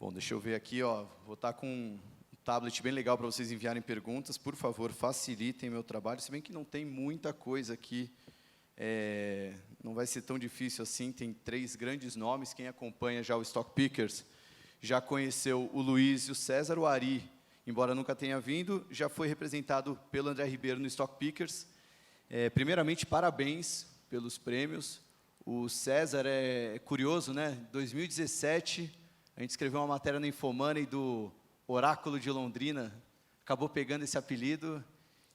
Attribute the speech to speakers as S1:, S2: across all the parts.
S1: Bom, deixa eu ver aqui, ó. Vou estar com um tablet bem legal para vocês enviarem perguntas. Por favor, facilitem meu trabalho. Se bem que não tem muita coisa aqui, não vai ser tão difícil assim. Tem 3 grandes nomes. Quem acompanha já o Stock Pickers já conheceu o Luiz e o César. O Ari, embora nunca tenha vindo, já foi representado pelo André Ribeiro no Stock Pickers. Primeiramente, parabéns pelos prêmios. O César é curioso, né? Em 2017, a gente escreveu uma matéria no Infomoney do Oráculo de Londrina, acabou pegando esse apelido,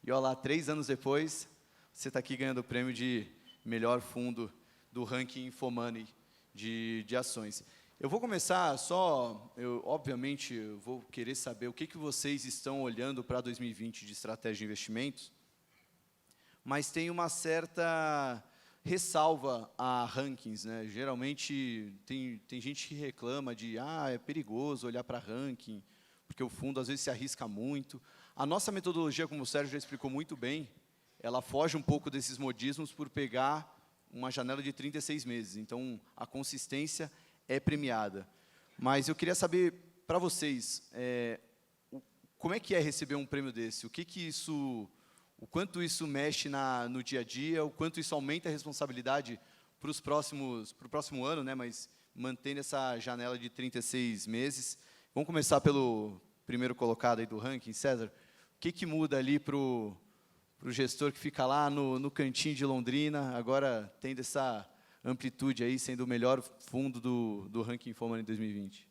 S1: e olha lá, 3 anos depois, você está aqui ganhando o prêmio de melhor fundo do ranking Infomoney de ações. Eu vou começar obviamente, eu vou querer saber o que vocês estão olhando para 2020 de estratégia de investimentos, mas tem uma certa ressalva a rankings, né? Geralmente tem gente que reclama de é perigoso olhar para ranking, porque o fundo às vezes se arrisca muito. A nossa metodologia, como o Sérgio já explicou muito bem, ela foge um pouco desses modismos por pegar uma janela de 36 meses. Então, a consistência é premiada. Mas eu queria saber, para vocês, como é que é receber um prêmio desse? O quanto isso mexe no dia a dia, o quanto isso aumenta a responsabilidade para o próximo ano, né? Mas mantendo essa janela de 36 meses. Vamos começar pelo primeiro colocado aí do ranking, César. O que muda ali para o gestor que fica lá no cantinho de Londrina, agora tendo essa amplitude aí, sendo o melhor fundo do ranking Infomoney em 2020?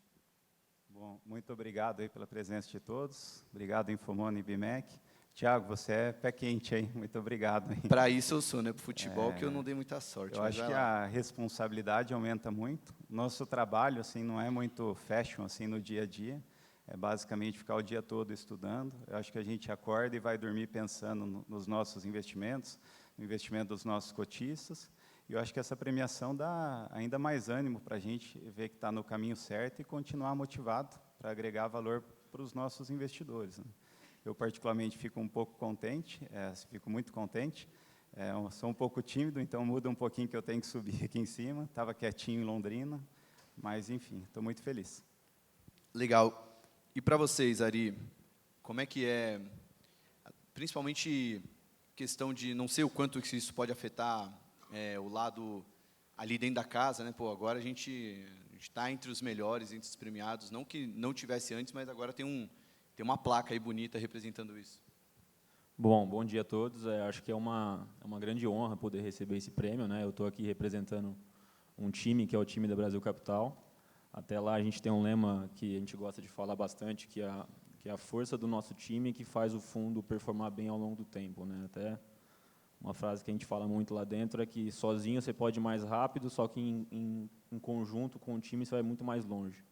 S2: Bom, muito obrigado aí pela presença de todos. Obrigado, Infomoney e BMEC. Tiago, você é pé quente, hein? Muito obrigado.
S1: Para isso eu sou, né? Para o futebol que eu não dei muita sorte.
S2: Eu acho que a responsabilidade aumenta muito. Nosso trabalho assim não é muito fashion assim no dia a dia. É basicamente ficar o dia todo estudando. Eu acho que a gente acorda e vai dormir pensando nos nossos investimentos, no investimento dos nossos cotistas. E eu acho que essa premiação dá ainda mais ânimo para a gente ver que está no caminho certo e continuar motivado para agregar valor para os nossos investidores, né? Eu, particularmente, fico um pouco contente, fico muito contente. Sou um pouco tímido, então muda um pouquinho que eu tenho que subir aqui em cima. Estava quietinho em Londrina, mas, enfim, estou muito feliz.
S1: Legal. E para vocês, Ari, como é que é, principalmente questão de, não sei o quanto isso pode afetar o lado ali dentro da casa, né? Pô, agora a gente está entre os melhores, entre os premiados, não que não tivesse antes, mas agora tem uma placa aí bonita representando isso.
S3: Bom dia a todos. Acho que é uma grande honra poder receber esse prêmio, né? Eu estou aqui representando um time que é o time da Brasil Capital. Até lá a gente tem um lema que a gente gosta de falar bastante, que é a força do nosso time que faz o fundo performar bem ao longo do tempo, né? Até uma frase que a gente fala muito lá dentro é que sozinho você pode ir mais rápido, só que em conjunto com o time você vai muito mais longe.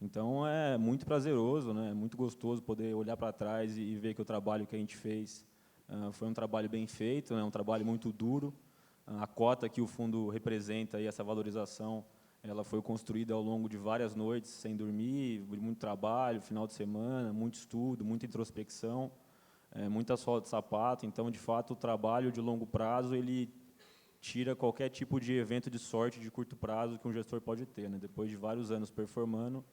S3: Então, é muito prazeroso, né? É muito gostoso poder olhar para trás e ver que o trabalho que a gente fez foi um trabalho bem feito, né? Um trabalho muito duro. A cota que o fundo representa, e essa valorização, ela foi construída ao longo de várias noites, sem dormir, muito trabalho, final de semana, muito estudo, muita introspecção, muita sola de sapato. Então, de fato, o trabalho de longo prazo, ele tira qualquer tipo de evento de sorte de curto prazo que um gestor pode ter, né? Depois de vários anos performando,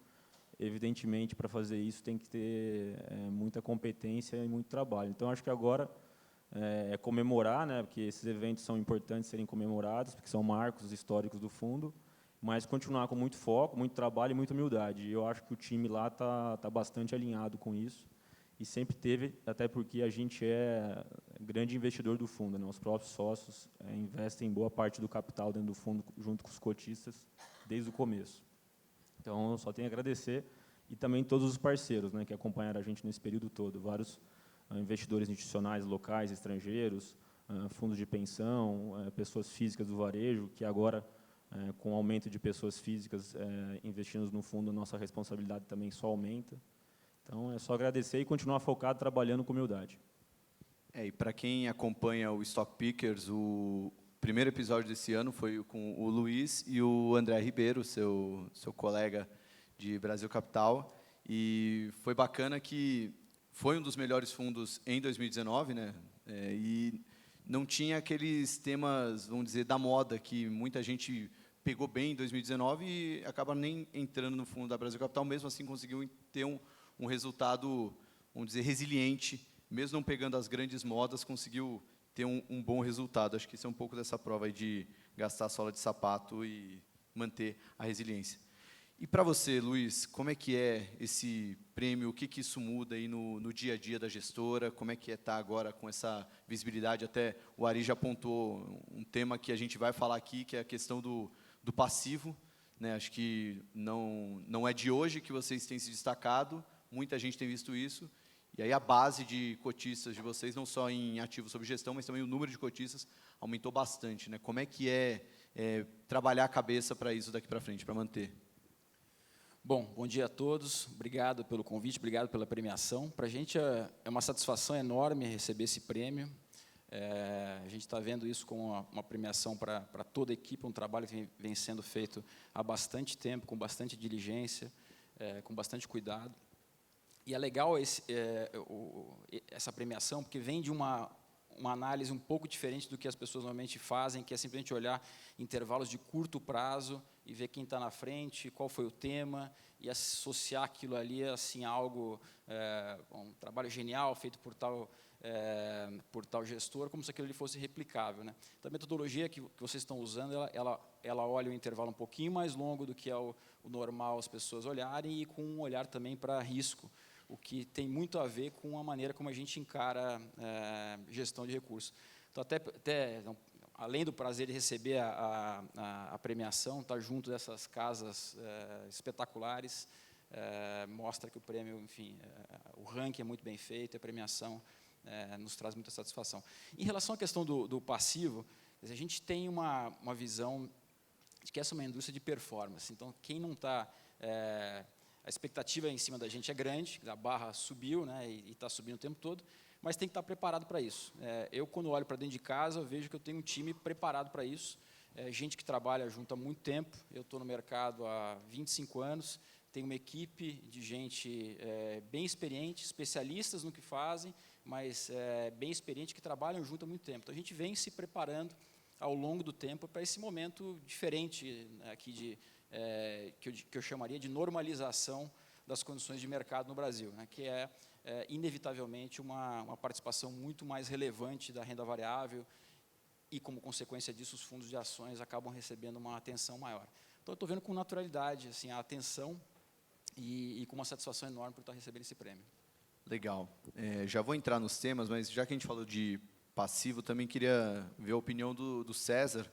S3: evidentemente, para fazer isso tem que ter muita competência e muito trabalho. Então, acho que agora é comemorar, né, porque esses eventos são importantes serem comemorados, porque são marcos históricos do fundo, mas continuar com muito foco, muito trabalho e muita humildade. E eu acho que o time lá tá bastante alinhado com isso, e sempre teve, até porque a gente é grande investidor do fundo, né? Os próprios sócios investem boa parte do capital dentro do fundo, junto com os cotistas, desde o começo. Então, eu só tenho a agradecer, e também todos os parceiros, né, que acompanharam a gente nesse período todo, vários investidores institucionais, locais, estrangeiros, fundos de pensão, pessoas físicas do varejo, que agora, com o aumento de pessoas físicas investindo no fundo, a nossa responsabilidade também só aumenta. Então, é só agradecer e continuar focado, trabalhando com humildade.
S1: E para quem acompanha o Stock Pickers, o primeiro episódio desse ano foi com o Luiz e o André Ribeiro, seu colega de Brasil Capital, e foi bacana que foi um dos melhores fundos em 2019, né? E não tinha aqueles temas, vamos dizer, da moda, que muita gente pegou bem em 2019 e acaba nem entrando no fundo da Brasil Capital, mesmo assim conseguiu ter um resultado, vamos dizer, resiliente, mesmo não pegando as grandes modas, conseguiu ter um bom resultado. Acho que isso é um pouco dessa prova aí de gastar a sola de sapato e manter a resiliência. E para você, Luiz, como é que é esse prêmio? O que isso muda aí no dia a dia da gestora? Como é que está agora com essa visibilidade? Até o Ari já apontou um tema que a gente vai falar aqui, que é a questão do passivo, né? Acho que não é de hoje que vocês têm se destacado, muita gente tem visto isso, e aí a base de cotistas de vocês, não só em ativos sob gestão, mas também o número de cotistas aumentou bastante, né? Como é que é trabalhar a cabeça para isso daqui para frente, para manter?
S4: Bom, bom dia a todos. Obrigado pelo convite, obrigado pela premiação. Para a gente é uma satisfação enorme receber esse prêmio. A gente está vendo isso como uma premiação para toda a equipe, um trabalho que vem sendo feito há bastante tempo, com bastante diligência, com bastante cuidado. E é legal essa premiação, porque vem de uma análise um pouco diferente do que as pessoas normalmente fazem, que é simplesmente olhar intervalos de curto prazo e ver quem está na frente, qual foi o tema, e associar aquilo ali assim, a algo, um trabalho genial feito por tal gestor, como se aquilo ali fosse replicável, né? Então, a metodologia que vocês estão usando, ela olha o intervalo um pouquinho mais longo do que é o normal as pessoas olharem, e com um olhar também para risco, o que tem muito a ver com a maneira como a gente encara gestão de recursos. Então, além do prazer de receber a premiação, estar junto dessas casas espetaculares, mostra que o prêmio, enfim, o ranking é muito bem feito, a premiação nos traz muita satisfação. Em relação à questão do passivo, a gente tem uma visão de que essa é uma indústria de performance. Então, quem não está... a expectativa em cima da gente é grande, a barra subiu, né, e está subindo o tempo todo, mas tem que estar preparado para isso. Eu, quando olho para dentro de casa, eu vejo que eu tenho um time preparado para isso, gente que trabalha junto há muito tempo. Eu estou no mercado há 25 anos, tenho uma equipe de gente bem experiente, especialistas no que fazem, mas bem experiente, que trabalham junto há muito tempo. Então, a gente vem se preparando ao longo do tempo para esse momento diferente aqui que eu chamaria de normalização das condições de mercado no Brasil, né, que é inevitavelmente uma participação muito mais relevante da renda variável, e, como consequência disso, os fundos de ações acabam recebendo uma atenção maior. Então, eu estou vendo com naturalidade assim, a atenção e com uma satisfação enorme por estar recebendo esse prêmio.
S1: Legal. Já vou entrar nos temas, mas já que a gente falou de passivo, também queria ver a opinião do César,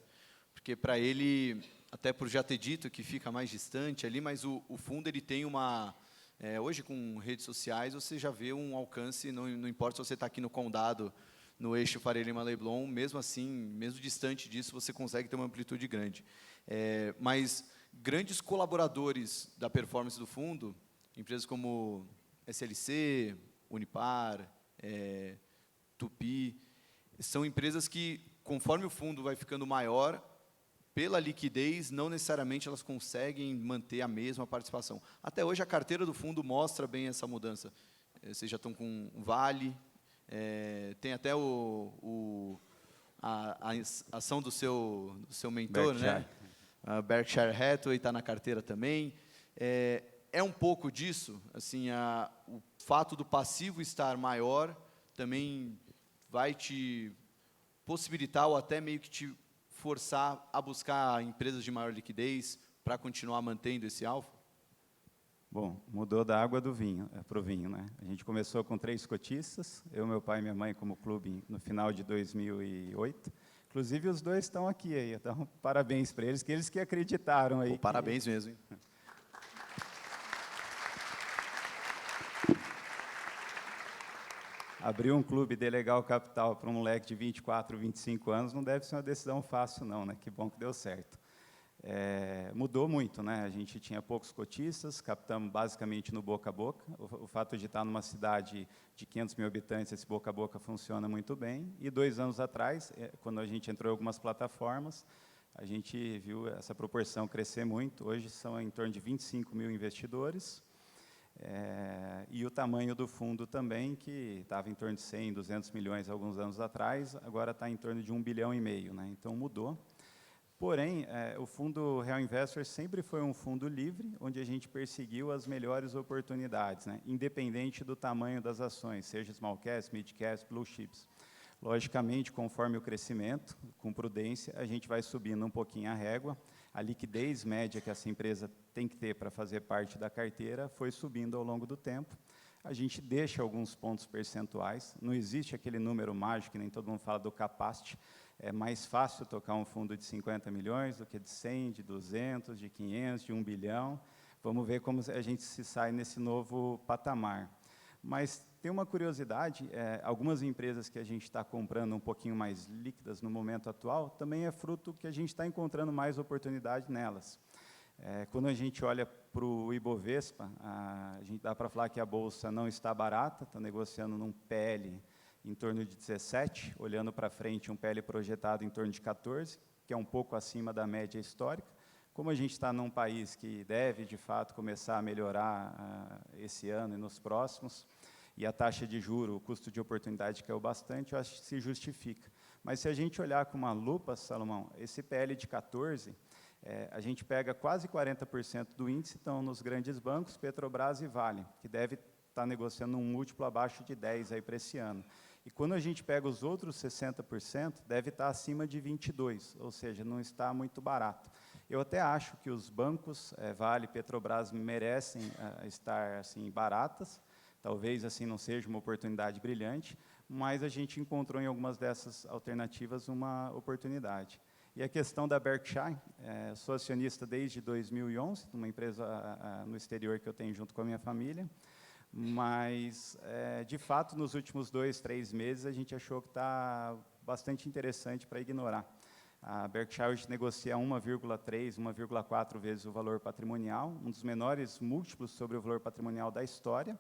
S1: porque para ele, até por já ter dito que fica mais distante ali, mas o fundo ele tem uma... hoje, com redes sociais, você já vê um alcance, não importa se você está aqui no Condado, no eixo Faria Lima Leblon, mesmo assim, mesmo distante disso, você consegue ter uma amplitude grande. Mas grandes colaboradores da performance do fundo, empresas como SLC, Unipar, Tupi, são empresas que, conforme o fundo vai ficando maior, pela liquidez, não necessariamente elas conseguem manter a mesma participação. Até hoje, a carteira do fundo mostra bem essa mudança. Vocês já estão com Vale, tem até a ação do seu mentor,
S2: Berkshire.
S1: né? A Berkshire Hathaway está na carteira também. É um pouco disso, assim, o fato do passivo estar maior também vai te possibilitar ou até meio que te forçar a buscar empresas de maior liquidez para continuar mantendo esse alvo?
S2: Bom, mudou da água do vinho para o vinho, né? A gente começou com 3 cotistas, eu, meu pai e minha mãe como clube no final de 2008. Inclusive, os dois estão aqui aí, então parabéns para eles, que eles que acreditaram aí.
S1: Parabéns mesmo, hein?
S2: Abrir um clube de legal capital para um moleque de 24, 25 anos não deve ser uma decisão fácil, não, né? Que bom que deu certo. Mudou muito, né? A gente tinha poucos cotistas, captamos basicamente no boca a boca. O fato de estar numa cidade de 500 mil habitantes, esse boca a boca funciona muito bem. E 2 anos atrás, quando a gente entrou em algumas plataformas, a gente viu essa proporção crescer muito. Hoje são em torno de 25 mil investidores. E o tamanho do fundo também, que estava em torno de 100, 200 milhões alguns anos atrás, agora está em torno de 1,5 bilhão, né? Então, mudou. Porém, o fundo Real Investor sempre foi um fundo livre, onde a gente perseguiu as melhores oportunidades, né? Independente do tamanho das ações, seja small caps, mid caps, blue chips. Logicamente, conforme o crescimento, com prudência, a gente vai subindo um pouquinho a régua. A liquidez média que essa empresa tem que ter para fazer parte da carteira foi subindo ao longo do tempo. A gente deixa alguns pontos percentuais, não existe aquele número mágico, que nem todo mundo fala do capacity. É mais fácil tocar um fundo de 50 milhões do que de 100, de 200, de 500, de 1 bilhão. Vamos ver como a gente se sai nesse novo patamar. Mas tem uma curiosidade, algumas empresas que a gente está comprando um pouquinho mais líquidas no momento atual, também é fruto que a gente está encontrando mais oportunidade nelas. Quando a gente olha para o Ibovespa, a gente dá para falar que a Bolsa não está barata, está negociando num PL em torno de 17, olhando para frente, um PL projetado em torno de 14, que é um pouco acima da média histórica. Como a gente está num país que deve, de fato, começar a melhorar esse ano e nos próximos, e a taxa de juros, o custo de oportunidade caiu bastante, eu acho que se justifica. Mas se a gente olhar com uma lupa, Salomão, esse PL de 14, a gente pega quase 40% do índice, estão nos grandes bancos, Petrobras e Vale, que deve estar negociando um múltiplo abaixo de 10 aí para esse ano. E quando a gente pega os outros 60%, deve estar acima de 22, ou seja, não está muito barato. Eu até acho que os bancos, Vale, Petrobras, merecem estar assim baratas, talvez assim não seja uma oportunidade brilhante, mas a gente encontrou em algumas dessas alternativas uma oportunidade. E a questão da Berkshire, sou acionista desde 2011, numa empresa no exterior que eu tenho junto com a minha família, mas, de fato, nos últimos 2, 3 meses, a gente achou que está bastante interessante para ignorar. A Berkshire hoje negocia 1,3, 1,4 vezes o valor patrimonial, um dos menores múltiplos sobre o valor patrimonial da história,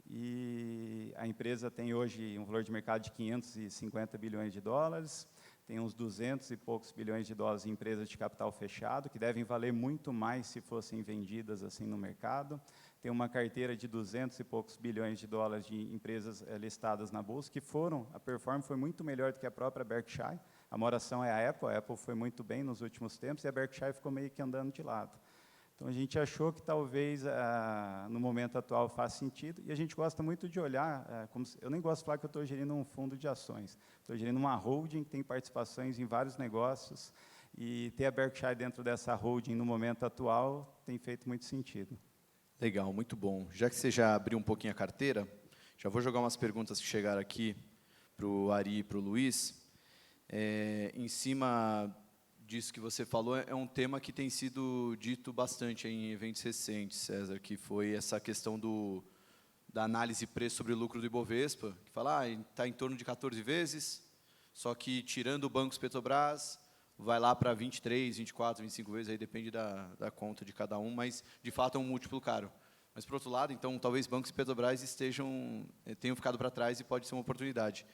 S2: e a empresa tem hoje um valor de mercado de 550 bilhões de dólares, tem uns 200 e poucos bilhões de dólares em empresas de capital fechado, que devem valer muito mais se fossem vendidas assim no mercado. Tem uma carteira de 200 e poucos bilhões de dólares de empresas listadas na bolsa, que a performance foi muito melhor do que a própria Berkshire. A maior ação é a Apple foi muito bem nos últimos tempos, e a Berkshire ficou meio que andando de lado. Então, a gente achou que talvez, no momento atual, faz sentido, e a gente gosta muito de olhar, eu nem gosto de falar que eu estou gerindo um fundo de ações, estou gerindo uma holding que tem participações em vários negócios, e ter a Berkshire dentro dessa holding no momento atual tem feito muito sentido.
S1: Legal, muito bom. Já que você já abriu um pouquinho a carteira, já vou jogar umas perguntas que chegaram aqui para o Ari e para o Luiz. Em cima disso que você falou, é um tema que tem sido dito bastante em eventos recentes, César, que foi essa questão da análise preço sobre o lucro do Ibovespa, que fala, está em torno de 14 vezes, só que tirando o Bancos Petrobras, vai lá para 23, 24, 25 vezes, aí depende da conta de cada um, mas, de fato, é um múltiplo caro. Mas, por outro lado, então, talvez Bancos e Petrobras tenham ficado para trás e pode ser uma oportunidade.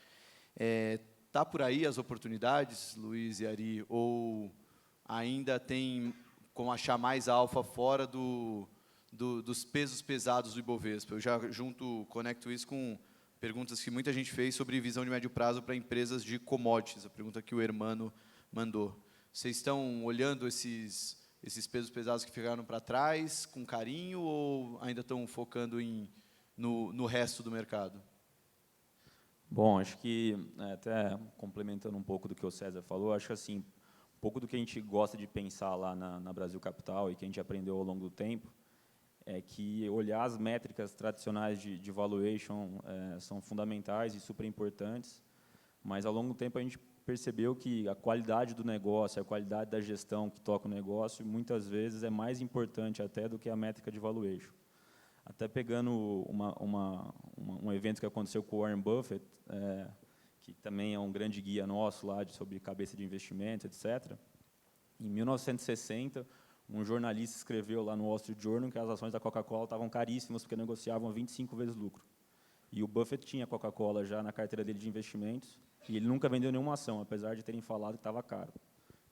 S1: Está por aí as oportunidades, Luiz e Ari, ou ainda tem como achar mais alfa fora dos pesos pesados do Ibovespa? Eu já conecto isso com perguntas que muita gente fez sobre visão de médio prazo para empresas de commodities, a pergunta que o Hermano mandou. Vocês estão olhando esses pesos pesados que ficaram para trás com carinho ou ainda estão focando no resto do mercado?
S3: Bom, acho que, até complementando um pouco do que o César falou, acho que assim, um pouco do que a gente gosta de pensar lá na Brasil Capital e que a gente aprendeu ao longo do tempo, é que olhar as métricas tradicionais de valuation são fundamentais e super importantes, mas ao longo do tempo a gente percebeu que a qualidade do negócio, a qualidade da gestão que toca o negócio, muitas vezes é mais importante até do que a métrica de valuation. Até pegando um evento que aconteceu com o Warren Buffett, que também é um grande guia nosso lá sobre cabeça de investimento, etc. Em 1960, um jornalista escreveu lá no Wall Street Journal que as ações da Coca-Cola estavam caríssimas porque negociavam a 25 vezes lucro. E o Buffett tinha Coca-Cola já na carteira dele de investimentos e ele nunca vendeu nenhuma ação, apesar de terem falado que estava caro.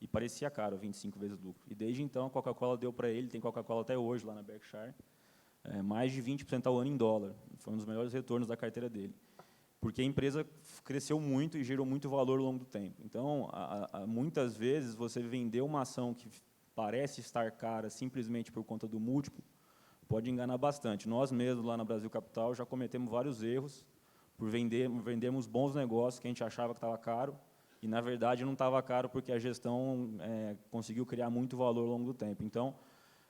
S3: E parecia caro, 25 vezes lucro. E desde então a Coca-Cola deu para ele, tem Coca-Cola até hoje lá na Berkshire, mais de 20% ao ano em dólar. Foi um dos melhores retornos da carteira dele. porque a empresa cresceu muito e gerou muito valor ao longo do tempo. Então, muitas vezes, você vender uma ação que parece estar cara simplesmente por conta do múltiplo, pode enganar bastante. Nós mesmos, lá na Brasil Capital, já cometemos vários erros por vendermos bons negócios que a gente achava que estava caro, e, na verdade, não estava caro porque a gestão conseguiu criar muito valor ao longo do tempo. Então,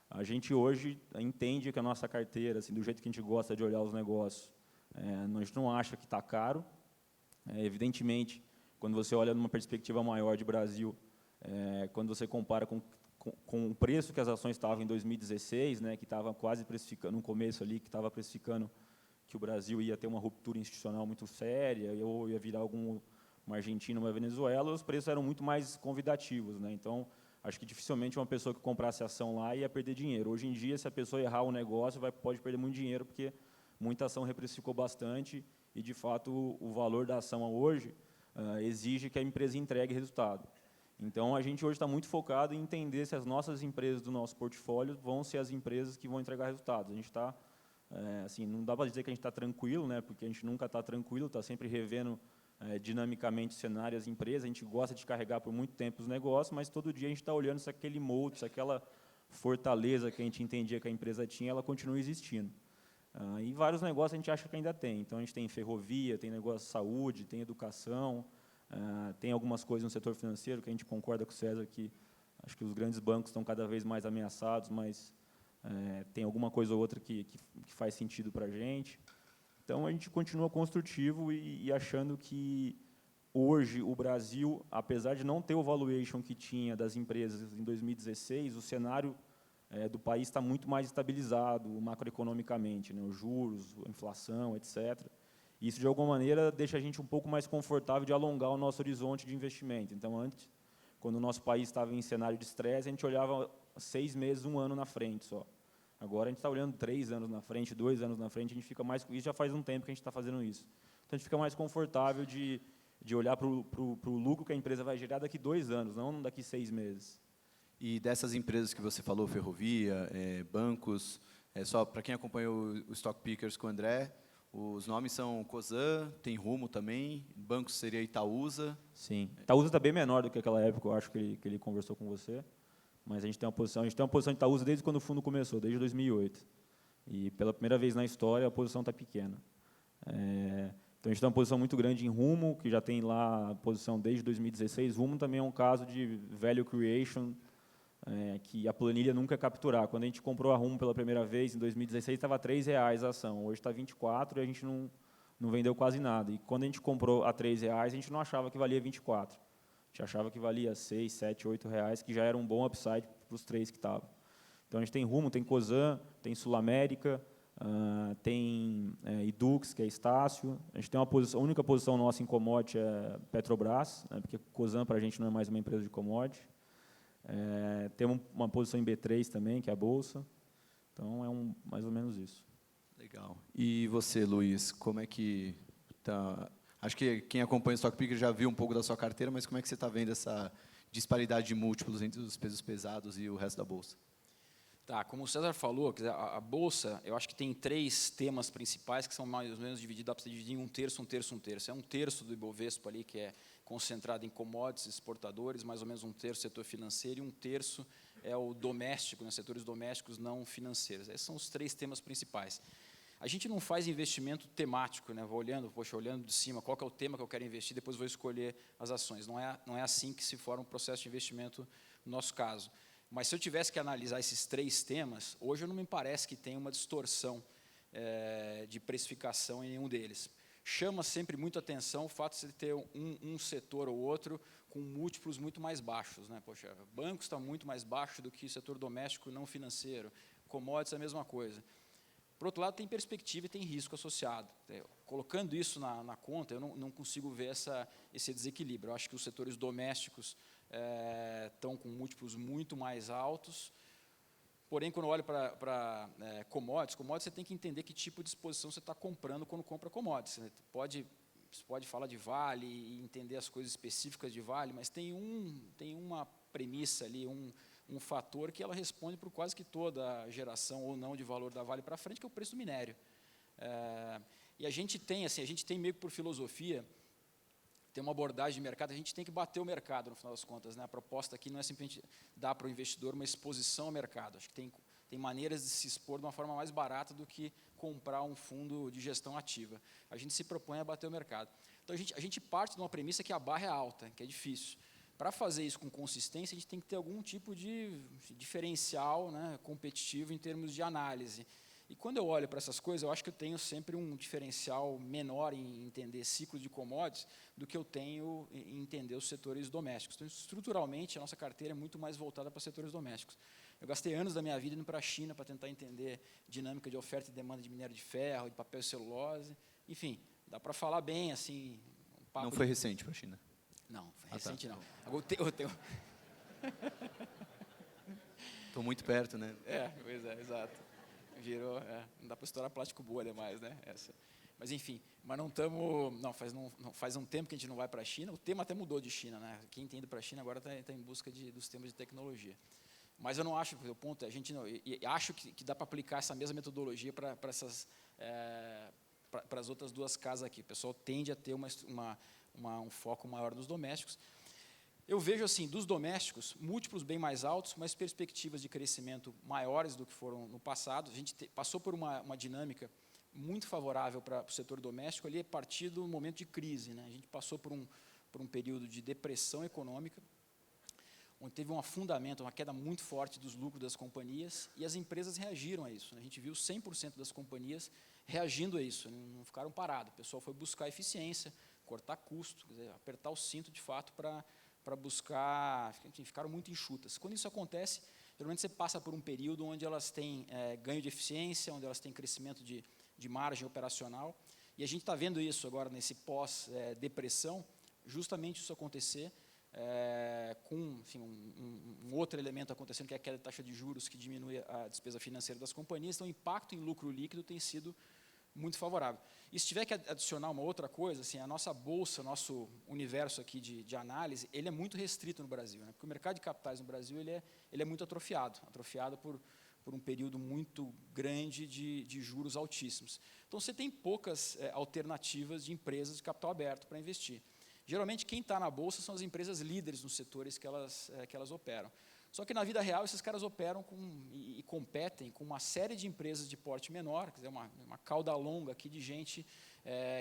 S3: a gente hoje entende que a nossa carteira, assim, do jeito que a gente gosta de olhar os negócios, a gente não acha que está caro. Evidentemente, quando você olha numa perspectiva maior de Brasil, quando você compara com o preço que as ações estavam em 2016, né, que estava quase precificando, no começo ali, que estava precificando que o Brasil ia ter uma ruptura institucional muito séria, ou ia virar uma Argentina, uma Venezuela, os preços eram muito mais convidativos, né? Então, acho que dificilmente uma pessoa que comprasse ação lá ia perder dinheiro. Hoje em dia, se a pessoa errar o negócio, pode perder muito dinheiro, porque muita ação reprecificou bastante e, de fato, o valor da ação hoje exige que a empresa entregue resultado. Então, a gente hoje está muito focado em entender se as nossas empresas do nosso portfólio vão ser as empresas que vão entregar resultados. A gente está, assim, não dá para dizer que a gente está tranquilo, né, porque a gente nunca está tranquilo, está sempre revendo dinamicamente o cenário, as empresas. A gente gosta de carregar por muito tempo os negócios, mas todo dia a gente está olhando se aquele molde, se aquela fortaleza que a gente entendia que a empresa tinha, ela continua existindo. E vários negócios a gente acha que ainda tem. Então, a gente tem ferrovia, tem negócio de saúde, tem educação, tem algumas coisas no setor financeiro que a gente concorda com o César que acho que os grandes bancos estão cada vez mais ameaçados, mas tem alguma coisa ou outra que faz sentido para a gente. Então, a gente continua construtivo e achando que hoje o Brasil, apesar de não ter o valuation que tinha das empresas em 2016, o cenário do país está muito mais estabilizado macroeconomicamente, né, os juros, a inflação, etc. Isso, de alguma maneira, deixa a gente um pouco mais confortável de alongar o nosso horizonte de investimento. Então, antes, quando o nosso país estava em cenário de estresse, a gente olhava 6 meses, 1 ano na frente só. Agora, a gente está olhando 3 anos na frente, 2 anos na frente, a gente fica mais... Isso já faz um tempo que a gente está fazendo isso. Então, a gente fica mais confortável de olhar para o lucro que a empresa vai gerar daqui 2 anos, não daqui 6 meses.
S1: E dessas empresas que você falou, ferrovia, bancos, só para quem acompanhou o Stock Pickers com o André, os nomes são Cosan, tem Rumo também, bancos seria Itaúsa.
S3: Sim, Itaúsa está bem menor do que aquela época, eu acho que ele conversou com você, mas a gente tem uma posição de Itaúsa desde quando o fundo começou, desde 2008. E pela primeira vez na história a posição está pequena. Então a gente tem uma posição muito grande em Rumo, que já tem lá a posição desde 2016. Rumo também é um caso de value creation, que a planilha nunca capturar. Quando a gente comprou a Rumo pela primeira vez, em 2016, estava R$ 3,00 a ação. Hoje está R$ 24 e a gente não vendeu quase nada. E quando a gente comprou a R$ 3,00, a gente não achava que valia 24. A gente achava que valia 6, 7, 8 reais, que já era um bom upside para os 3 que estavam. Então, a gente tem Rumo, tem Cosan, tem Sul América, tem Edux, que é Estácio. A gente tem a única posição nossa em commodity é Petrobras, né, porque Cosan, para a gente, não é mais uma empresa de commodity. Temos uma posição em B3 também, que é a Bolsa. Então, é mais ou menos isso.
S1: Legal. E você, Luiz, como é que está... Acho que quem acompanha o Stock Picker já viu um pouco da sua carteira, mas como é que você está vendo essa disparidade de múltiplos entre os pesos pesados e o resto da Bolsa?
S4: Tá, como o César falou, a Bolsa, eu acho que tem 3 temas principais que são mais ou menos divididos, dá para você dividir em 1/3, 1/3, 1/3. É 1/3 do Ibovespa ali, que é concentrado em commodities, exportadores, mais ou menos 1/3 setor financeiro e 1/3 é o doméstico, né, setores domésticos não financeiros. Esses são os 3 temas principais. A gente não faz investimento temático, né? Vou olhando de cima, qual que é o tema que eu quero investir, depois vou escolher as ações. Não é assim que se forma um processo de investimento no nosso caso. Mas se eu tivesse que analisar esses 3 temas, hoje não me parece que tem uma distorção de precificação em nenhum deles. Chama sempre muito atenção o fato de você ter um setor ou outro com múltiplos muito mais baixos, né? Poxa, bancos está muito mais baixo do que o setor doméstico não financeiro, commodities é a mesma coisa. Por outro lado, tem perspectiva e tem risco associado. Colocando isso na conta, eu não consigo ver esse desequilíbrio. Eu acho que os setores domésticos estão com múltiplos muito mais altos. Porém, quando eu olho para commodities, você tem que entender que tipo de exposição você está comprando quando compra commodities. Você pode falar de Vale e entender as coisas específicas de Vale, mas tem uma premissa ali, um fator que ela responde por quase que toda a geração ou não de valor da Vale para frente, que é o preço do minério. E a gente tem, assim, a gente tem meio que por filosofia, tem uma abordagem de mercado, a gente tem que bater o mercado, no final das contas, né? A proposta aqui não é simplesmente dar para o investidor uma exposição ao mercado. Acho que tem maneiras de se expor de uma forma mais barata do que comprar um fundo de gestão ativa. A gente se propõe a bater o mercado. Então, a gente parte de uma premissa que a barra é alta, que é difícil. Para fazer isso com consistência, a gente tem que ter algum tipo de diferencial, né, competitivo em termos de análise. E quando eu olho para essas coisas, eu acho que eu tenho sempre um diferencial menor em entender ciclo de commodities do que eu tenho em entender os setores domésticos. Então, estruturalmente, a nossa carteira é muito mais voltada para setores domésticos. Eu gastei anos da minha vida indo para a China para tentar entender dinâmica de oferta e demanda de minério de ferro, de papel e celulose. Enfim, dá para falar bem, assim...
S1: Não foi recente para a China?
S4: Não, foi recente
S1: tá.
S4: não. Agora, eu tenho...
S1: Estou muito perto, né?
S4: Pois é, exato. Virou, não dá para estourar plástico bolha mais, né? Mas enfim, mas não estamos, não faz um tempo que a gente não vai para a China. O tema até mudou de China, né? Quem tem ido para a China agora está em busca dos temas de tecnologia. Mas eu não acho, o ponto é, a gente não, e acho que dá para aplicar essa mesma metodologia para as outras duas casas aqui. O pessoal tende a ter um foco maior nos domésticos. Eu vejo, assim, dos domésticos, múltiplos bem mais altos, mas perspectivas de crescimento maiores do que foram no passado. A gente passou por uma dinâmica muito favorável para o setor doméstico ali a partir do momento de crise, né? A gente passou por um período de depressão econômica, onde teve um afundamento, uma queda muito forte dos lucros das companhias, e as empresas reagiram a isso, né? A gente viu 100% das companhias reagindo a isso, não ficaram parados. O pessoal foi buscar eficiência, cortar custo, quer dizer, apertar o cinto, de fato, para buscar, enfim, ficaram muito enxutas. Quando isso acontece, geralmente você passa por um período onde elas têm ganho de eficiência, onde elas têm crescimento de margem operacional, e a gente está vendo isso agora nesse pós-depressão, justamente isso acontecer, com, enfim, um outro elemento acontecendo, que é a queda de taxa de juros, que diminui a despesa financeira das companhias. Então, o impacto em lucro líquido tem sido muito favorável. E se tiver que adicionar uma outra coisa, assim, a nossa bolsa, nosso universo aqui de análise, ele é muito restrito no Brasil, né? Porque o mercado de capitais no Brasil ele é muito atrofiado por um período muito grande de juros altíssimos. Então, você tem poucas alternativas de empresas de capital aberto para investir. Geralmente, quem está na bolsa são as empresas líderes nos setores que elas operam. Só que, na vida real, esses caras operam e competem com uma série de empresas de porte menor, quer dizer, uma cauda longa aqui de gente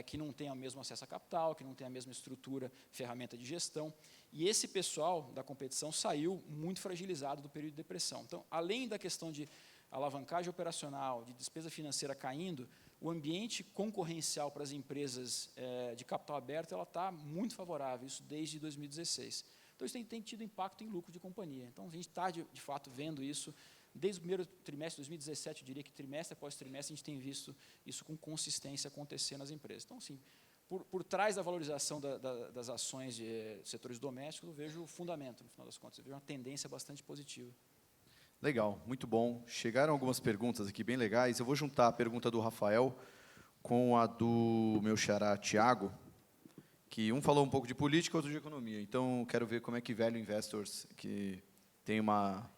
S4: que não tem o mesmo acesso a capital, que não tem a mesma estrutura, ferramenta de gestão. E esse pessoal da competição saiu muito fragilizado do período de depressão. Então, além da questão de alavancagem operacional, de despesa financeira caindo, o ambiente concorrencial para as empresas de capital aberto está muito favorável, isso desde 2016. Então, isso tem tido impacto em lucro de companhia. Então, a gente está, de fato, vendo isso desde o primeiro trimestre de 2017, eu diria que trimestre após trimestre, a gente tem visto isso com consistência acontecer nas empresas. Então, assim, por trás da valorização das ações de setores domésticos, eu vejo o fundamento, no final das contas, eu vejo uma tendência bastante positiva.
S1: Legal, muito bom. Chegaram algumas perguntas aqui bem legais. Eu vou juntar a pergunta do Rafael com a do meu xará, Tiago, que um falou um pouco de política, outro de economia. Então, quero ver como é que Value Investors, que tem uma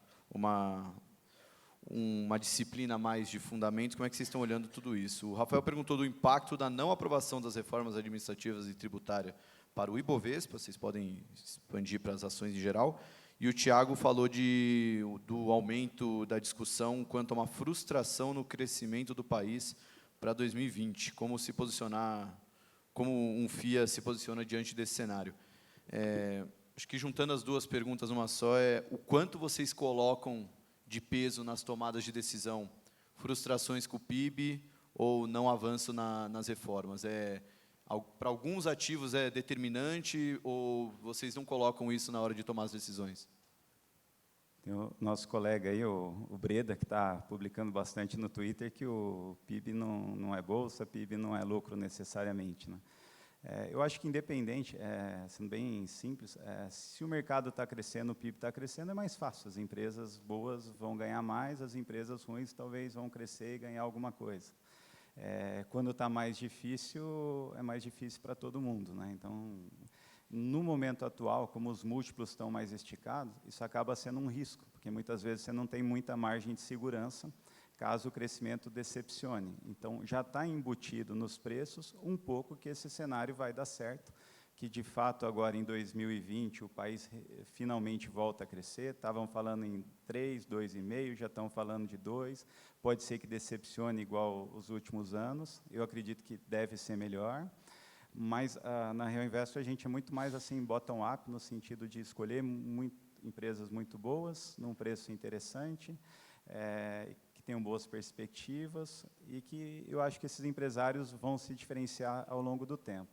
S1: disciplina mais de fundamentos, como é que vocês estão olhando tudo isso? O Rafael perguntou do impacto da não aprovação das reformas administrativas e tributárias para o Ibovespa, vocês podem expandir para as ações em geral. E o Tiago falou do aumento da discussão quanto a uma frustração no crescimento do país para 2020, como se posicionar, como um FIA se posiciona diante desse cenário. Acho que juntando as duas perguntas numa só, o quanto vocês colocam de peso nas tomadas de decisão, frustrações com o PIB ou não avanço nas reformas? Para alguns ativos é determinante ou vocês não colocam isso na hora de tomar as decisões?
S2: Tem o nosso colega aí, o Breda, que está publicando bastante no Twitter, que o PIB não é bolsa, PIB não é lucro necessariamente, né? Eu acho que independente, sendo bem simples, se o mercado está crescendo, o PIB está crescendo, é mais fácil. As empresas boas vão ganhar mais, as empresas ruins talvez vão crescer e ganhar alguma coisa. Quando está mais difícil, é mais difícil para todo mundo, né? Então, no momento atual, como os múltiplos estão mais esticados, isso acaba sendo um risco, porque muitas vezes você não tem muita margem de segurança, caso o crescimento decepcione. Então, já está embutido nos preços um pouco que esse cenário vai dar certo, que, de fato, agora em 2020, o país finalmente volta a crescer. Estavam falando em 3, 2,5, já estão falando de 2. Pode ser que decepcione igual os últimos anos. Eu acredito que deve ser melhor. Mas, na Real Investo, a gente é muito mais assim bottom-up, no sentido de escolher empresas muito boas, num preço interessante, que tenham boas perspectivas e que eu acho que esses empresários vão se diferenciar ao longo do tempo.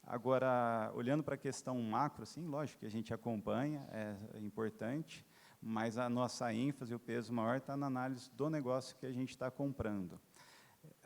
S2: Agora, olhando para a questão macro, sim, lógico que a gente acompanha, é importante, mas a nossa ênfase, o peso maior está na análise do negócio que a gente está comprando.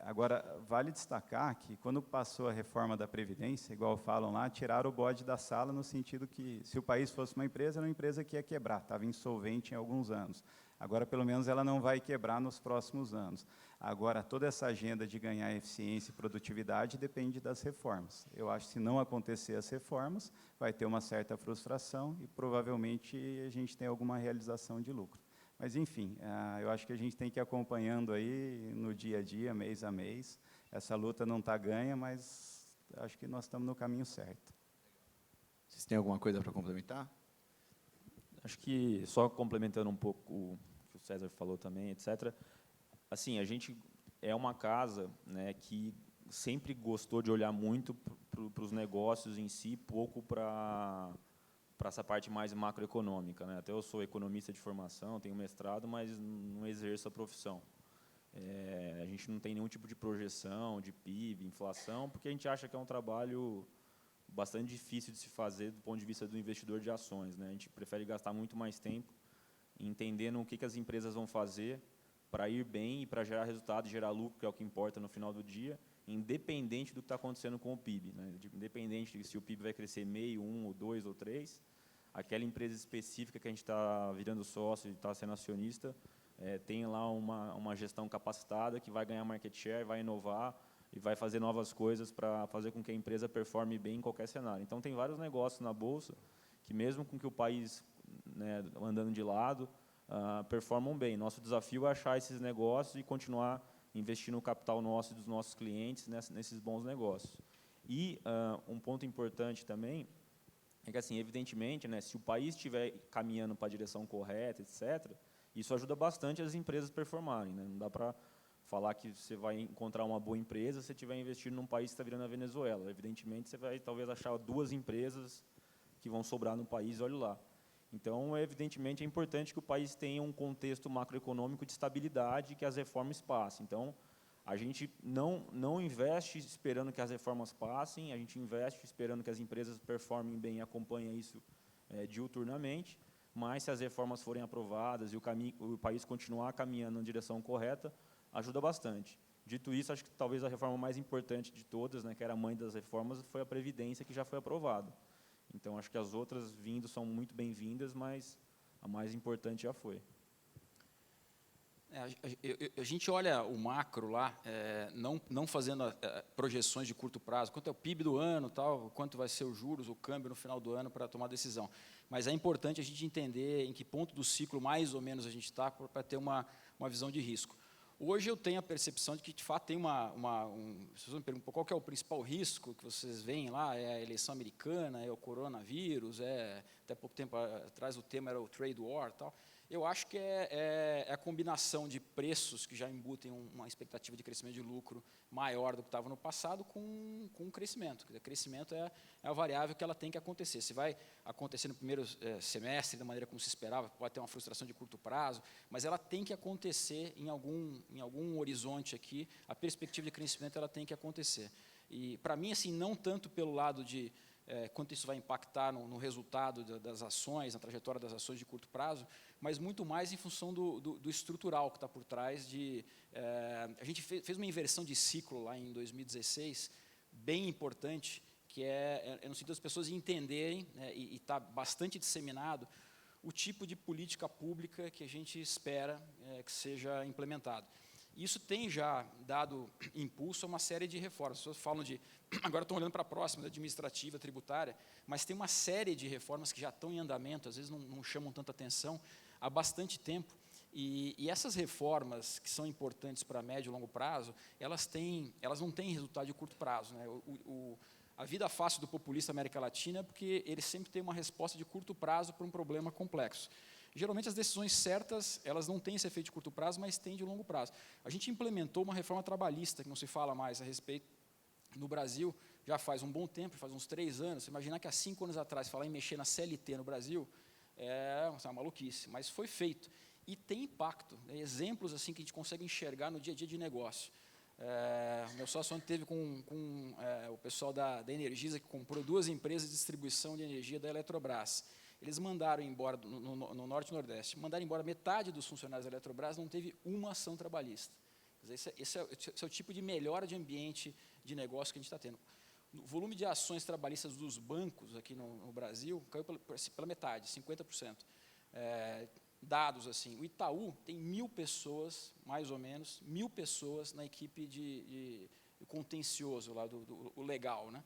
S2: Agora, vale destacar que, quando passou a reforma da Previdência, igual falam lá, tiraram o bode da sala, no sentido que, se o país fosse uma empresa, era uma empresa que ia quebrar, estava insolvente em alguns anos. Agora, pelo menos, ela não vai quebrar nos próximos anos. Agora, toda essa agenda de ganhar eficiência e produtividade depende das reformas. Eu acho que, se não acontecer as reformas, vai ter uma certa frustração e, provavelmente, a gente tem alguma realização de lucro. Mas, enfim, eu acho que a gente tem que ir acompanhando aí no dia a dia, mês a mês. Essa luta não está ganha, mas acho que nós estamos no caminho certo.
S1: Vocês têm alguma coisa para complementar?
S3: Acho que, só complementando um pouco o que o César falou também, etc., assim, a gente é uma casa, né, que sempre gostou de olhar muito para os negócios em si, pouco para essa parte mais macroeconômica, né? Até eu sou economista de formação, tenho mestrado, mas não exerço a profissão. A gente não tem nenhum tipo de projeção de PIB, inflação, porque a gente acha que é um trabalho bastante difícil de se fazer do ponto de vista do investidor de ações, né? A gente prefere gastar muito mais tempo entendendo o que as empresas vão fazer para ir bem e para gerar resultado e gerar lucro, que é o que importa no final do dia, independente do que está acontecendo com o PIB, né? Independente de se o PIB vai crescer 0,5, 1, ou 2 ou 3, aquela empresa específica que a gente está virando sócio e está sendo acionista, tem lá uma gestão capacitada que vai ganhar market share, vai inovar e vai fazer novas coisas para fazer com que a empresa performe bem em qualquer cenário. Então, tem vários negócios na Bolsa que, mesmo com que o país, né, andando de lado, performam bem. Nosso desafio é achar esses negócios e continuar investindo o capital nosso e dos nossos clientes nesses bons negócios. E um ponto importante também é que, assim, evidentemente, né, se o país estiver caminhando para a direção correta, etc., isso ajuda bastante as empresas a performarem, né? Não dá para falar que você vai encontrar uma boa empresa se você estiver investindo num país que está virando a Venezuela. Evidentemente, você vai talvez achar 2 empresas que vão sobrar no país, olha lá. Então, evidentemente, é importante que o país tenha um contexto macroeconômico de estabilidade e que as reformas passem. Então, a gente não investe esperando que as reformas passem, a gente investe esperando que as empresas performem bem e acompanhem isso diuturnamente, mas, se as reformas forem aprovadas e o país continuar caminhando na direção correta, ajuda bastante. Dito isso, acho que talvez a reforma mais importante de todas, né, que era a mãe das reformas, foi a Previdência, que já foi aprovada. Então, acho que as outras vindo são muito bem-vindas, mas a mais importante já foi.
S4: A gente olha o macro lá, não fazendo projeções de curto prazo, quanto é o PIB do ano, tal, quanto vai ser os juros, o câmbio no final do ano para tomar decisão. Mas é importante a gente entender em que ponto do ciclo, mais ou menos, a gente está para ter uma visão de risco. Hoje eu tenho a percepção de que, de fato, tem vocês me perguntam qual que é o principal risco que vocês veem lá, é a eleição americana, é o coronavírus, até pouco tempo atrás o tema era o trade war, tal. Eu acho que é a combinação de preços que já embutem uma expectativa de crescimento de lucro maior do que estava no passado com o crescimento. Quer dizer, crescimento é a variável que ela tem que acontecer. Se vai acontecer no primeiro semestre da maneira como se esperava, pode ter uma frustração de curto prazo, mas ela tem que acontecer em algum horizonte aqui, a perspectiva de crescimento ela tem que acontecer. E, para mim, assim, não tanto pelo lado de quanto isso vai impactar no resultado das ações, na trajetória das ações de curto prazo, mas muito mais em função do estrutural que está por trás. A gente fez uma inversão de ciclo lá em 2016, bem importante, que é no sentido das pessoas entenderem, né, e está bastante disseminado, o tipo de política pública que a gente espera que seja implementado. Isso tem já dado impulso a uma série de reformas. As pessoas falam agora estão olhando para a próxima, da administrativa, tributária, mas tem uma série de reformas que já estão em andamento, às vezes não chamam tanta atenção, há bastante tempo, E essas reformas que são importantes para médio e longo prazo, elas não têm resultado de curto prazo, né? A vida fácil do populista na América Latina é porque ele sempre tem uma resposta de curto prazo para um problema complexo. Geralmente, as decisões certas, elas não têm esse efeito de curto prazo, mas têm de longo prazo. A gente implementou uma reforma trabalhista, que não se fala mais a respeito no Brasil, já faz um bom tempo, faz uns 3 anos. Você imaginar que há 5 anos atrás, falar em mexer na CLT no Brasil, é uma maluquice, mas foi feito. E tem impacto, né? Exemplos assim que a gente consegue enxergar no dia a dia de negócio. Meu sócio ontem teve com o pessoal da Energisa, que comprou 2 empresas de distribuição de energia da Eletrobras. Eles mandaram embora, no Norte e Nordeste, mandaram embora metade dos funcionários da Eletrobras, não teve uma ação trabalhista. Quer dizer, esse é o tipo de melhora de ambiente de negócio que a gente está tendo. O volume de ações trabalhistas dos bancos aqui no Brasil caiu pela metade, 50%. Dados assim, o Itaú tem 1.000 pessoas, mais ou menos, 1.000 pessoas na equipe de contencioso, lá do legal, né?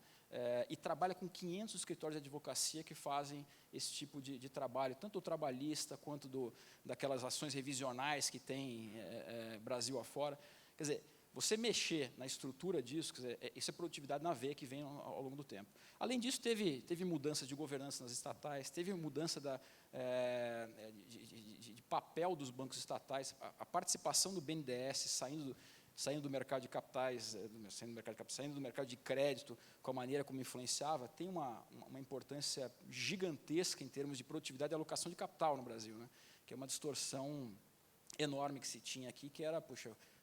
S4: E trabalha com 500 escritórios de advocacia que fazem esse tipo de trabalho, tanto o trabalhista quanto daquelas ações revisionais que tem Brasil afora. Quer dizer, você mexer na estrutura disso, quer dizer, isso é produtividade na veia que vem ao longo do tempo. Além disso, teve mudança de governança nas estatais, teve mudança de papel dos bancos estatais, a participação do BNDES saindo do mercado de capitais, saindo do mercado de crédito, com a maneira como influenciava, tem uma importância gigantesca em termos de produtividade e alocação de capital no Brasil, né? Que é uma distorção enorme que se tinha aqui, que era,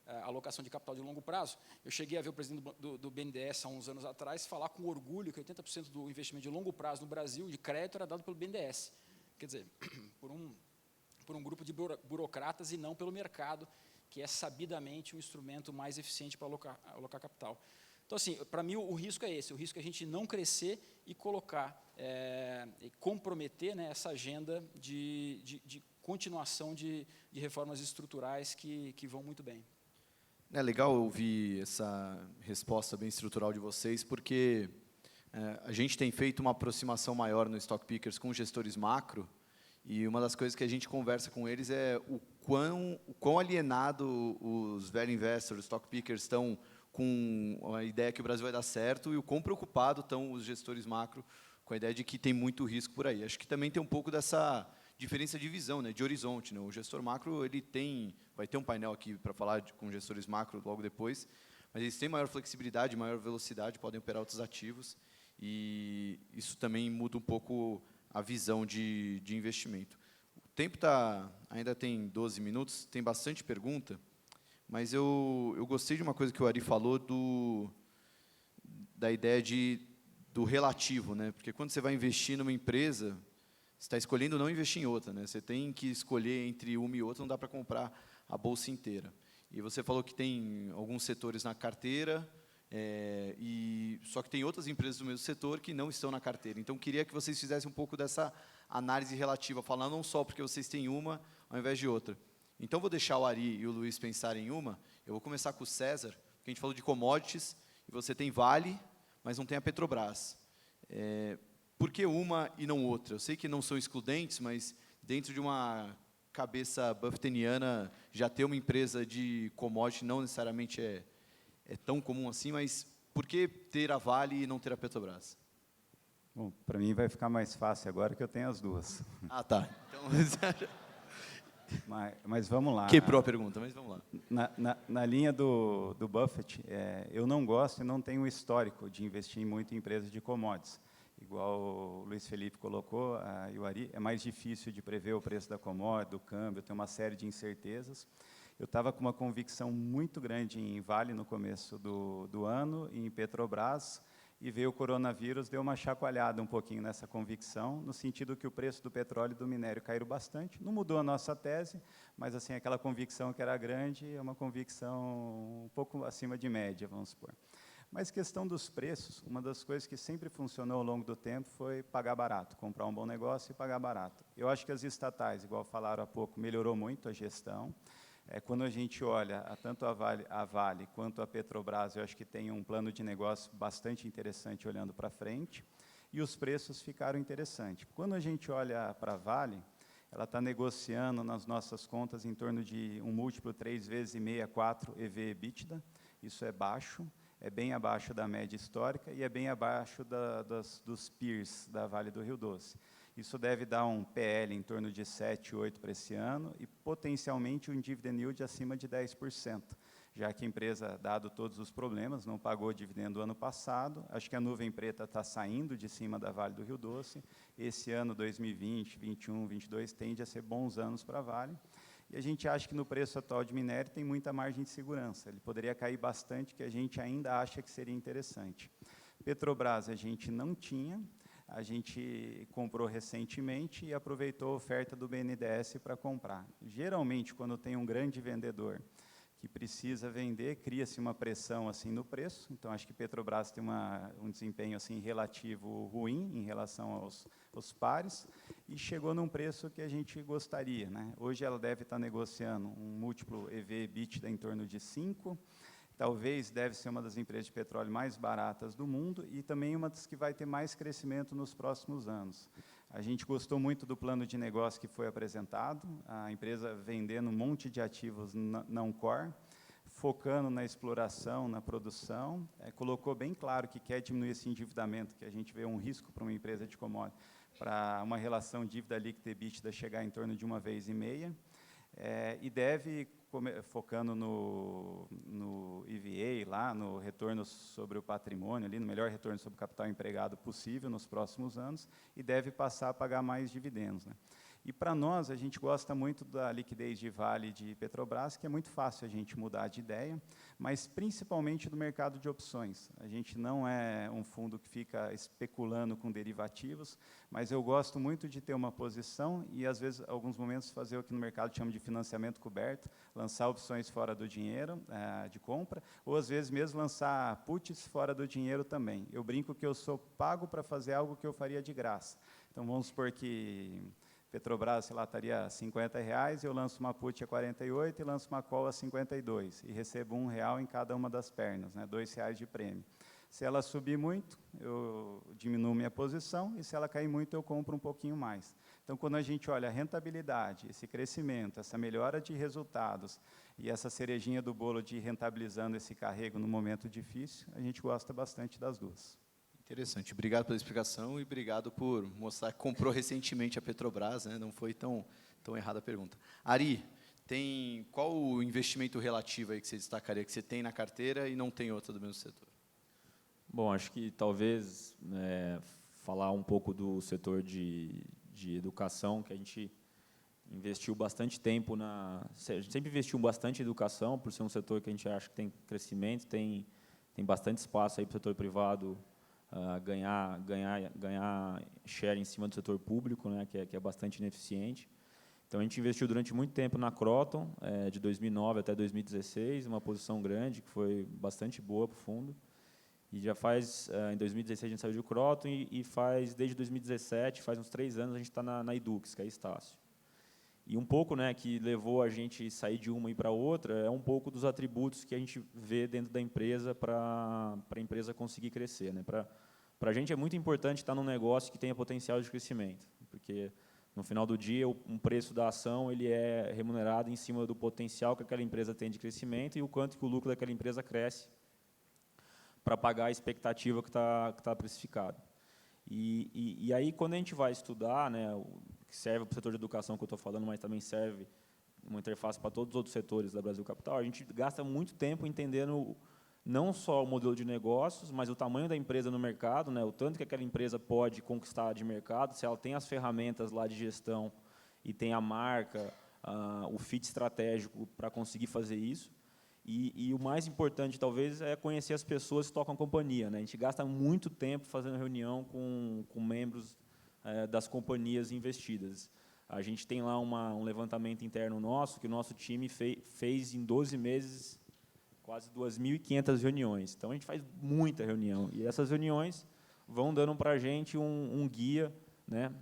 S4: a alocação de capital de longo prazo. Eu cheguei a ver o presidente do BNDES há uns anos atrás falar com orgulho que 80% do investimento de longo prazo no Brasil, de crédito, era dado pelo BNDES. Quer dizer, por um grupo de burocratas e não pelo mercado, que é sabidamente um instrumento mais eficiente para alocar capital. Então, assim, para mim, o risco é esse, o risco é a gente não crescer e colocar, e comprometer, né, essa agenda de continuação de reformas estruturais que vão muito bem.
S1: É legal ouvir essa resposta bem estrutural de vocês, porque a gente tem feito uma aproximação maior no Stock Pickers com gestores macro, e uma das coisas que a gente conversa com eles é o quão alienado os value investors, os stock pickers, estão com a ideia que o Brasil vai dar certo e o quão preocupado estão os gestores macro com a ideia de que tem muito risco por aí. Acho que também tem um pouco dessa diferença de visão, né, de horizonte, né? O gestor macro vai ter um painel aqui para falar com gestores macro logo depois, mas eles têm maior flexibilidade, maior velocidade, podem operar outros ativos, e isso também muda um pouco a visão de investimento. O tempo ainda tem 12 minutos, tem bastante pergunta, mas eu gostei de uma coisa que o Ari falou da ideia do relativo, né? Porque quando você vai investir numa empresa, você está escolhendo não investir em outra, né? Você tem que escolher entre uma e outra, não dá para comprar a bolsa inteira. E você falou que tem alguns setores na carteira, só que tem outras empresas do mesmo setor que não estão na carteira. Então, queria que vocês fizessem um pouco dessa análise relativa, falando não só porque vocês têm uma, ao invés de outra. Então, vou deixar o Ari e o Luiz pensarem em uma. Eu vou começar com o César, porque a gente falou de commodities, e você tem Vale, mas não tem a Petrobras. Por que uma e não outra? Eu sei que não são excludentes, mas dentro de uma cabeça buffettiniana, já ter uma empresa de commodity não necessariamente é tão comum assim, mas por que ter a Vale e não ter a Petrobras?
S2: Bom, para mim vai ficar mais fácil agora que eu tenho as duas.
S1: Ah, tá. Então,
S2: mas vamos lá.
S1: quebrou a pergunta, mas vamos lá.
S2: Na linha do Buffett, eu não gosto e não tenho histórico de investir muito em empresas de commodities. Igual o Luiz Felipe colocou, e o Ari, é mais difícil de prever o preço da commodity, do câmbio, tem uma série de incertezas. Eu estava com uma convicção muito grande em Vale no começo do ano, em Petrobras, e veio o coronavírus, deu uma chacoalhada um pouquinho nessa convicção, no sentido que o preço do petróleo e do minério caíram bastante. Não mudou a nossa tese, mas assim aquela convicção que era grande é uma convicção um pouco acima de média, vamos supor. Mas questão dos preços, uma das coisas que sempre funcionou ao longo do tempo foi pagar barato, comprar um bom negócio e pagar barato. Eu acho que as estatais, igual falaram há pouco, melhorou muito a gestão. Quando a gente olha tanto a Vale quanto a Petrobras, eu acho que tem um plano de negócio bastante interessante olhando para frente, e os preços ficaram interessantes. Quando a gente olha para a Vale, ela está negociando nas nossas contas em torno de um múltiplo 3 vezes e meia, 4 EV/EBITDA. Isso é baixo, é bem abaixo da média histórica e é bem abaixo dos peers da Vale do Rio Doce. Isso deve dar um PL em torno de 7, 8 para esse ano e, potencialmente, um dividend yield acima de 10%, já que a empresa, dado todos os problemas, não pagou dividendo ano passado. Acho que a nuvem preta está saindo de cima da Vale do Rio Doce. Esse ano, 2020, 2021, 2022, tende a ser bons anos para a Vale. E a gente acha que no preço atual de minério tem muita margem de segurança. Ele poderia cair bastante, que a gente ainda acha que seria interessante. Petrobras a gente não tinha, a gente comprou recentemente e aproveitou a oferta do BNDES para comprar. Geralmente, quando tem um grande vendedor que precisa vender, cria-se uma pressão assim no preço. Então, acho que Petrobras tem um desempenho assim relativo ruim em relação aos pares e chegou num preço que a gente gostaria, né? Hoje ela deve estar negociando um múltiplo EV/EBITDA em torno de 5. Talvez deve ser uma das empresas de petróleo mais baratas do mundo e também uma das que vai ter mais crescimento nos próximos anos. A gente gostou muito do plano de negócio que foi apresentado, a empresa vendendo um monte de ativos não core, focando na exploração, na produção, colocou bem claro que quer diminuir esse endividamento, que a gente vê um risco para uma empresa de commodity, para uma relação dívida líquida EBITDA chegar em torno de 1,5 vezes, e deve, focando no EVA, lá, no retorno sobre o patrimônio, ali, no melhor retorno sobre o capital empregado possível nos próximos anos, e deve passar a pagar mais dividendos, né? E, para nós, a gente gosta muito da liquidez de Vale de Petrobras, que é muito fácil a gente mudar de ideia, mas principalmente do mercado de opções. A gente não é um fundo que fica especulando com derivativos, mas eu gosto muito de ter uma posição e, às vezes, em alguns momentos, fazer o que no mercado chama de financiamento coberto, lançar opções fora do dinheiro de compra, ou, às vezes, mesmo lançar puts fora do dinheiro também. Eu brinco que eu sou pago para fazer algo que eu faria de graça. Então, vamos supor que Petrobras, sei lá, estaria a R$50, eu lanço uma put a 48 e lanço uma call a 52, e recebo R$1 em cada uma das pernas, né, R$2 de prêmio. Se ela subir muito, eu diminuo minha posição, e se ela cair muito, eu compro um pouquinho mais. Então, quando a gente olha a rentabilidade, esse crescimento, essa melhora de resultados, e essa cerejinha do bolo de rentabilizando esse carrego no momento difícil, a gente gosta bastante das duas.
S1: Interessante. Obrigado pela explicação e obrigado por mostrar que comprou recentemente a Petrobras, né? Não foi tão errada a pergunta. Ari, qual o investimento relativo aí que você destacaria, que você tem na carteira e não tem outra do mesmo setor?
S3: Bom, acho que talvez falar um pouco do setor de educação, que a gente investiu bastante tempo a gente sempre investiu bastante em educação, por ser um setor que a gente acha que tem crescimento, tem bastante espaço aí para o setor privado ganhar share em cima do setor público, né, que é bastante ineficiente. Então, a gente investiu durante muito tempo na Croton, de 2009 até 2016, uma posição grande, que foi bastante boa para o fundo. E já faz, em 2016, a gente saiu de Croton e desde 2017, faz uns 3 anos, a gente está na Edux, que é Estácio. E um pouco, né, que levou a gente sair de uma e para outra é um pouco dos atributos que a gente vê dentro da empresa para a empresa conseguir crescer, né? Para a gente é muito importante estar num negócio que tenha potencial de crescimento, porque no final do dia um preço da ação ele é remunerado em cima do potencial que aquela empresa tem de crescimento e o quanto que o lucro daquela empresa cresce para pagar a expectativa que está precificada. E aí, quando a gente vai estudar, né, que serve para o setor de educação que eu estou falando, mas também serve uma interface para todos os outros setores da Brasil Capital, a gente gasta muito tempo entendendo não só o modelo de negócios, mas o tamanho da empresa no mercado, né, o tanto que aquela empresa pode conquistar de mercado, se ela tem as ferramentas lá de gestão e tem a marca, o fit estratégico para conseguir fazer isso. E o mais importante, talvez, é conhecer as pessoas que tocam a companhia, né? A gente gasta muito tempo fazendo reunião com membros das companhias investidas. A gente tem lá um levantamento interno nosso, que o nosso time fez em 12 meses quase 2.500 reuniões. Então, a gente faz muita reunião. E essas reuniões vão dando para a gente um guia, né,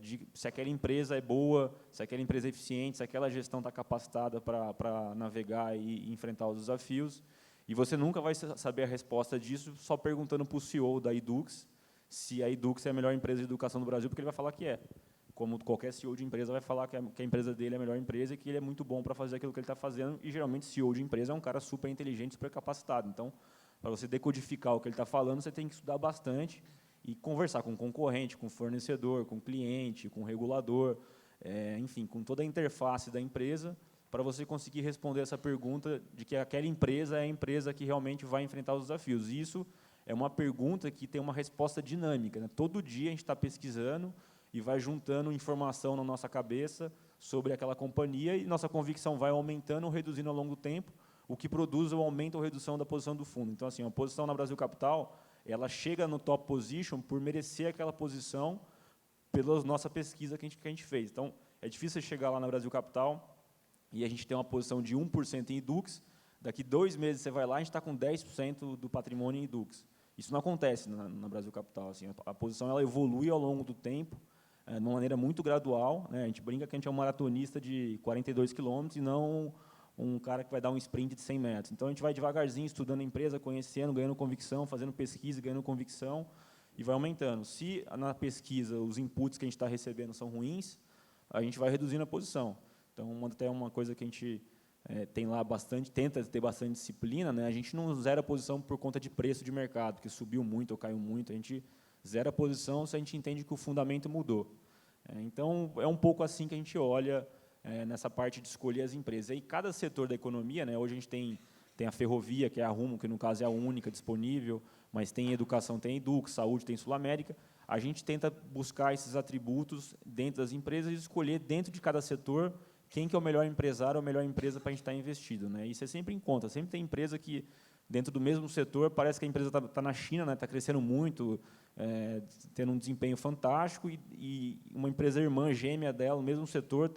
S3: de se aquela empresa é boa, se aquela empresa é eficiente, se aquela gestão está capacitada para navegar e enfrentar os desafios. E você nunca vai saber a resposta disso só perguntando para o CEO da Edux se a Edux é a melhor empresa de educação do Brasil, porque ele vai falar que é. como qualquer CEO de empresa vai falar que a empresa dele é a melhor empresa e que ele é muito bom para fazer aquilo que ele está fazendo, e geralmente CEO de empresa é um cara super inteligente, super capacitado. Então, para você decodificar o que ele está falando, você tem que estudar bastante e conversar com o concorrente, com o fornecedor, com o cliente, com o regulador, enfim, com toda a interface da empresa, para você conseguir responder essa pergunta de que aquela empresa é a empresa que realmente vai enfrentar os desafios. E isso é uma pergunta que tem uma resposta dinâmica, né? Todo dia a gente está pesquisando e vai juntando informação na nossa cabeça sobre aquela companhia, e nossa convicção vai aumentando ou reduzindo ao longo do tempo, o que produz o aumento ou redução da posição do fundo. Então, assim, a posição na Brasil Capital, ela chega no top position por merecer aquela posição pela nossa pesquisa que a gente fez. Então, é difícil chegar lá na Brasil Capital e a gente tem uma posição de 1% em Edux, daqui 2 meses você vai lá e a gente está com 10% do patrimônio em Edux. Isso não acontece na Brasil Capital. Assim, a posição ela evolui ao longo do tempo, de uma maneira muito gradual, né? A gente brinca que a gente é um maratonista de 42 quilômetros e não um cara que vai dar um sprint de 100 metros. Então, a gente vai devagarzinho, estudando a empresa, conhecendo, ganhando convicção, fazendo pesquisa, ganhando convicção, e vai aumentando. Se na pesquisa os inputs que a gente está recebendo são ruins, a gente vai reduzindo a posição. Então, até uma coisa que a gente tem lá bastante, tenta ter bastante disciplina, né? A gente não zera a posição por conta de preço de mercado, que subiu muito ou caiu muito, a gente zera a posição se a gente entende que o fundamento mudou. Então, é um pouco assim que a gente olha nessa parte de escolher as empresas. E cada setor da economia, né, hoje a gente tem a ferrovia, que é a Rumo, que no caso é a única disponível, mas tem educação, tem Edux, saúde, tem Sul América. A gente tenta buscar esses atributos dentro das empresas e escolher dentro de cada setor quem que é o melhor empresário ou a melhor empresa para a gente estar investido, né? Isso é sempre em conta. Sempre tem empresa que, dentro do mesmo setor, parece que a empresa está na China, né, está crescendo muito, tendo um desempenho fantástico, e uma empresa irmã, gêmea dela, no mesmo setor,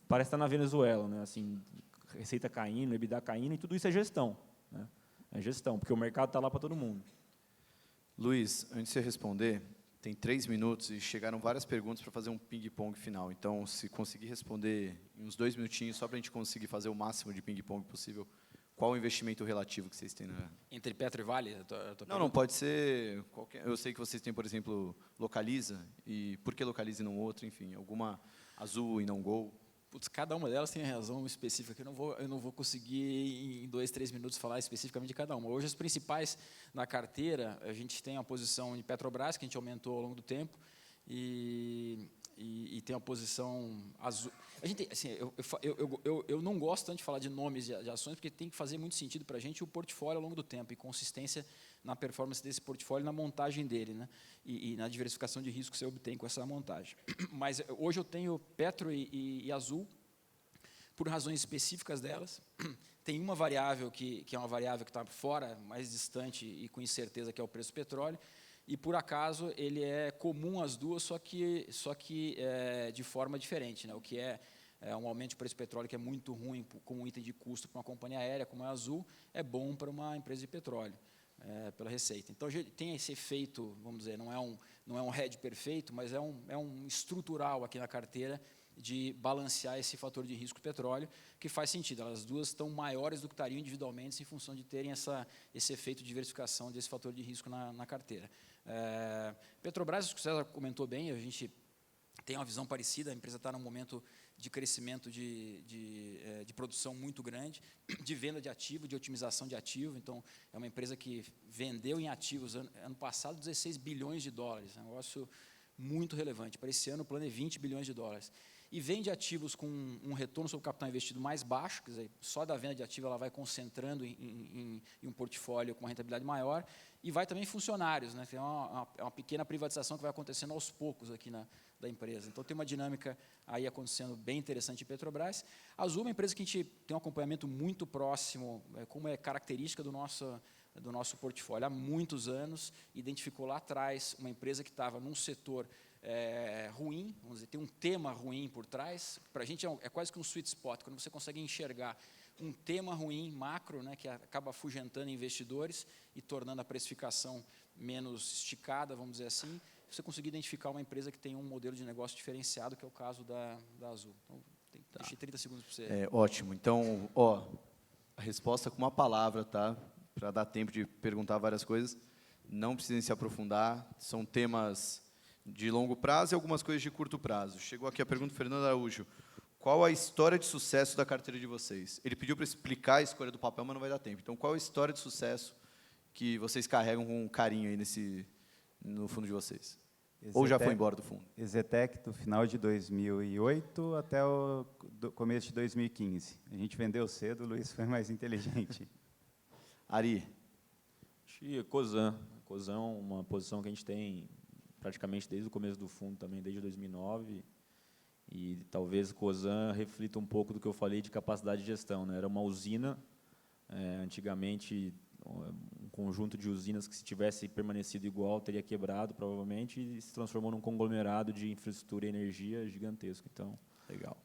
S3: parece estar na Venezuela, né? Assim, receita caindo, EBITDA caindo, e tudo isso é gestão, né? É gestão, porque o mercado está lá para todo mundo.
S1: Luiz, antes de você responder, tem 3 minutos e chegaram várias perguntas para fazer um ping-pong final. Então, se conseguir responder em uns 2 minutinhos, só para a gente conseguir fazer o máximo de ping-pong possível, qual o investimento relativo que vocês têm na...
S4: Entre Petro e Vale?
S1: Não, pode ser qualquer... Eu sei que vocês têm, por exemplo, Localiza, e por que Localiza e não outro, enfim, alguma Azul e não Gol.
S4: Putz, cada uma delas tem razão específica, que eu não vou conseguir, em 2, 3 minutos, falar especificamente de cada uma. Hoje, as principais na carteira, a gente tem a posição de Petrobras, que a gente aumentou ao longo do tempo, e tem a posição Azul. A gente, assim, eu não gosto tanto de falar de nomes de ações, porque tem que fazer muito sentido para a gente o portfólio ao longo do tempo, e consistência na performance desse portfólio, na montagem dele, né? E na diversificação de risco que você obtém com essa montagem. Mas hoje eu tenho Petro e Azul, por razões específicas delas. Tem uma variável que é uma variável que está fora, mais distante e com incerteza, que é o preço do petróleo, e por acaso ele é comum às duas, só que de forma diferente, né? O que é um aumento de preço do petróleo que é muito ruim como um item de custo para uma companhia aérea como a Azul, é bom para uma empresa de petróleo, pela receita. Então, tem esse efeito, vamos dizer, não é um hedge perfeito, mas é um estrutural aqui na carteira de balancear esse fator de risco do petróleo, que faz sentido. Elas duas estão maiores do que estariam individualmente, em função de terem esse efeito de diversificação desse fator de risco na carteira. Petrobras, o César comentou bem, a gente tem uma visão parecida, a empresa está num momento de crescimento de produção muito grande, de venda de ativo, de otimização de ativo. Então, é uma empresa que vendeu em ativos, ano passado, 16 bilhões de dólares, é um negócio muito relevante. Para esse ano, o plano é 20 bilhões de dólares. E vende ativos com um retorno sobre o capital investido mais baixo, quer dizer, só da venda de ativo ela vai concentrando em um portfólio com uma rentabilidade maior, e vai também funcionários, né? Tem uma pequena privatização que vai acontecendo aos poucos aqui da empresa. Então, tem uma dinâmica aí acontecendo bem interessante em Petrobras. A Azul é uma empresa que a gente tem um acompanhamento muito próximo, como é característica do nosso portfólio. Há muitos anos, identificou lá atrás uma empresa que estava num setor ruim, vamos dizer, tem um tema ruim por trás. Para a gente é quase que um sweet spot, quando você consegue enxergar um tema ruim, macro, né, que acaba afugentando investidores e tornando a precificação menos esticada, vamos dizer assim, você conseguir identificar uma empresa que tem um modelo de negócio diferenciado, que é o caso da Azul. Então, deixei 30 segundos para você.
S1: Ótimo. Então, a resposta com uma palavra, tá? Para dar tempo de perguntar várias coisas. Não precisem se aprofundar, são temas de longo prazo e algumas coisas de curto prazo. Chegou aqui a pergunta do Fernando Araújo. Qual a história de sucesso da carteira de vocês? Ele pediu para explicar a escolha do papel, mas não vai dar tempo. Então, qual a história de sucesso que vocês carregam com carinho aí no fundo de vocês? Ou já foi embora do fundo?
S2: Exetec, do final de 2008 até o começo de 2015. A gente vendeu cedo, o Luiz foi mais inteligente.
S1: Ari?
S3: Acho que Cosan. Cosan é uma posição que a gente tem praticamente desde o começo do fundo, também desde 2009. E talvez Cosan reflita um pouco do que eu falei de capacidade de gestão, né? Era uma usina, antigamente, um conjunto de usinas que, se tivesse permanecido igual, teria quebrado, provavelmente, e se transformou num conglomerado de infraestrutura e energia gigantesco. Então,
S1: Legal.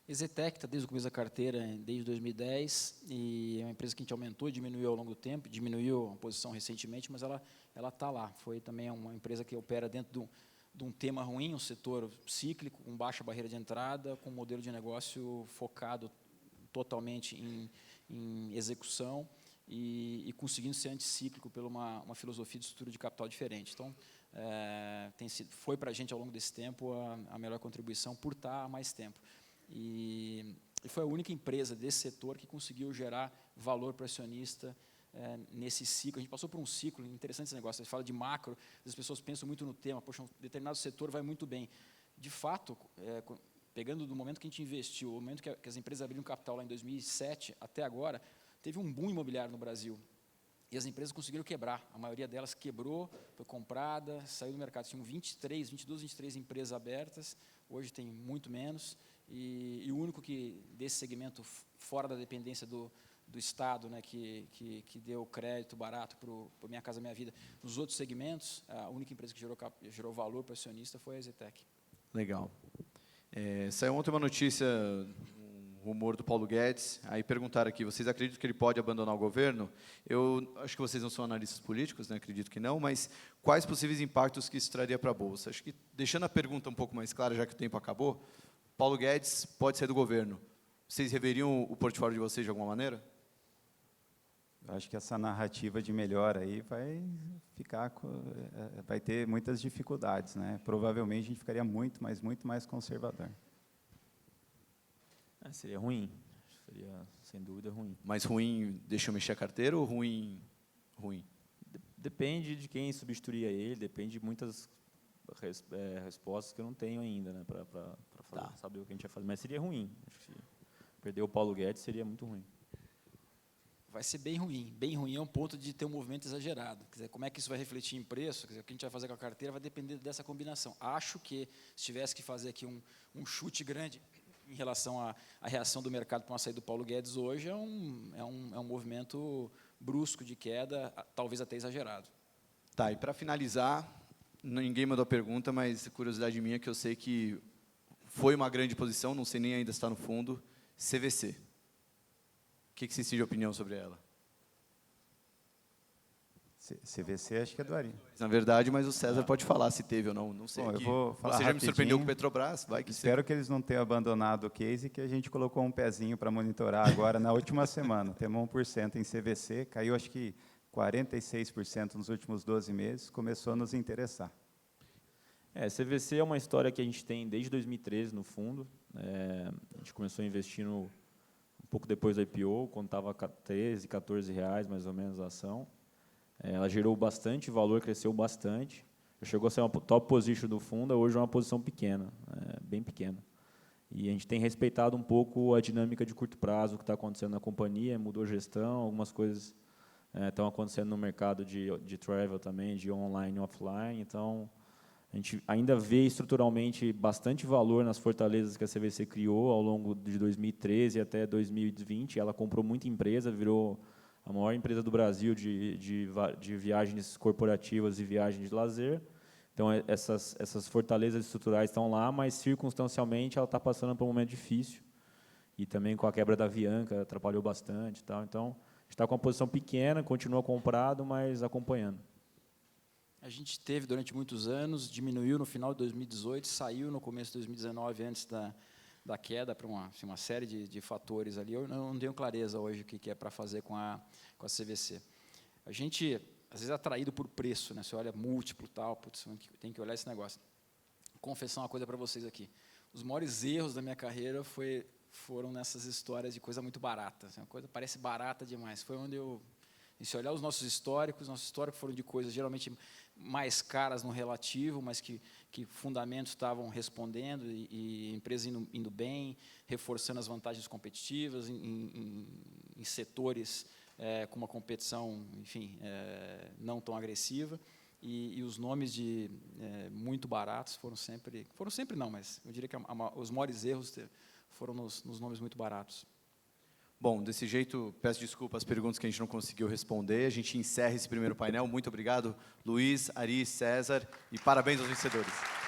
S4: Exetec está desde o começo da carteira, desde 2010, e é uma empresa que a gente aumentou e diminuiu ao longo do tempo, diminuiu a posição recentemente, mas ela está lá. Foi também uma empresa que opera dentro de um tema ruim, um setor cíclico, com baixa barreira de entrada, com um modelo de negócio focado totalmente em execução e conseguindo ser anticíclico por uma filosofia de estrutura de capital diferente. Então, foi para a gente, ao longo desse tempo, a melhor contribuição por estar há mais tempo. E foi a única empresa desse setor que conseguiu gerar valor para o acionista nesse ciclo. A gente passou por um ciclo, interessante esse negócio, você fala de macro, as pessoas pensam muito no tema, poxa, um determinado setor vai muito bem. De fato, pegando do momento que a gente investiu, o momento que as empresas abriram capital lá em 2007 até agora, teve um boom imobiliário no Brasil. E as empresas conseguiram quebrar. A maioria delas quebrou, foi comprada, saiu do mercado. Tinham 22, 23 empresas abertas, hoje tem muito menos. E o único que, desse segmento, fora da dependência do Estado, né, que deu crédito barato para o Minha Casa Minha Vida, nos outros segmentos, a única empresa que gerou valor para o acionista foi a Exetec.
S1: Legal. Saiu ontem uma notícia, um rumor do Paulo Guedes, aí perguntaram aqui, vocês acreditam que ele pode abandonar o governo? Eu acho que vocês não são analistas políticos, né, acredito que não, mas quais possíveis impactos que isso traria para a Bolsa? Acho que, deixando a pergunta um pouco mais clara, já que o tempo acabou, Paulo Guedes pode sair do governo. Vocês reveriam o portfólio de vocês de alguma maneira?
S2: Acho que essa narrativa de melhora aí vai ter muitas dificuldades, né? Provavelmente a gente ficaria muito mais conservador.
S3: seria ruim. Seria, sem dúvida, ruim.
S1: Mas ruim, deixa eu mexer a carteira ou ruim?
S3: Depende de quem substituiria ele, depende de muitas respostas que eu não tenho ainda, né, para saber o que a gente vai fazer. Mas seria ruim. Acho que perder o Paulo Guedes seria muito ruim.
S4: Vai ser bem ruim. Bem ruim é um ponto de ter um movimento exagerado. Quer dizer, como é que isso vai refletir em preço? Quer dizer, o que a gente vai fazer com a carteira vai depender dessa combinação. Acho que, se tivesse que fazer aqui um chute grande em relação à reação do mercado para uma saída do Paulo Guedes hoje, é um movimento brusco de queda, talvez até exagerado.
S1: Tá, e para finalizar, ninguém mandou a pergunta, mas curiosidade minha, que eu sei que foi uma grande posição, não sei nem ainda se está no fundo, CVC. O que vocês têm de opinião sobre ela?
S2: CVC acho que é do Ari.
S1: Na verdade, mas o César pode falar se teve ou não, não sei.
S2: Bom, eu vou falar
S1: você já me surpreendeu com o
S2: rapidinho.
S1: Petrobras, vai que
S2: Espero que eles não tenham abandonado o case, que a gente colocou um pezinho para monitorar agora na última semana. Temos 1% em CVC, caiu acho que 46% nos últimos 12 meses, começou a nos interessar.
S3: CVC é uma história que a gente tem desde 2013 no fundo. A gente começou investindo um pouco depois do IPO, quando estava a 13, 14 reais mais ou menos a ação. Ela gerou bastante valor, cresceu bastante. Chegou a ser uma top position do fundo, hoje é uma posição pequena, bem pequena. E a gente tem respeitado um pouco a dinâmica de curto prazo, o que está acontecendo na companhia, mudou a gestão, algumas coisas estão acontecendo no mercado de travel também, de online e offline. Então, a gente ainda vê estruturalmente bastante valor nas fortalezas que a CVC criou ao longo de 2013 até 2020. Ela comprou muita empresa, virou a maior empresa do Brasil de viagens corporativas e viagens de lazer. Então, essas fortalezas estruturais estão lá, mas, circunstancialmente, ela está passando por um momento difícil. E também com a quebra da Avianca, atrapalhou bastante. Então, a gente está com uma posição pequena, continua comprado, mas acompanhando.
S4: A gente teve durante muitos anos, diminuiu no final de 2018, saiu no começo de 2019, antes da queda, para uma série de fatores ali. Eu não tenho clareza hoje o que é para fazer com a CVC. A gente às vezes, atraído por preço, né? Você olha múltiplo, tal, putz, tem que olhar esse negócio. Confessar uma coisa para vocês aqui. Os maiores erros da minha carreira foram nessas histórias de coisa muito barata. Uma coisa parece barata demais. Foi onde e se olhar os nossos históricos foram de coisas geralmente mais caras no relativo, mas que fundamentos estavam respondendo e empresas indo bem, reforçando as vantagens competitivas em setores com uma competição, enfim, não tão agressiva. E os nomes muito baratos foram sempre não, mas eu diria que os maiores erros foram nos nomes muito baratos.
S1: Bom, desse jeito, peço desculpas às perguntas que a gente não conseguiu responder. A gente encerra esse primeiro painel. Muito obrigado, Luiz, Ari, César, e parabéns aos vencedores.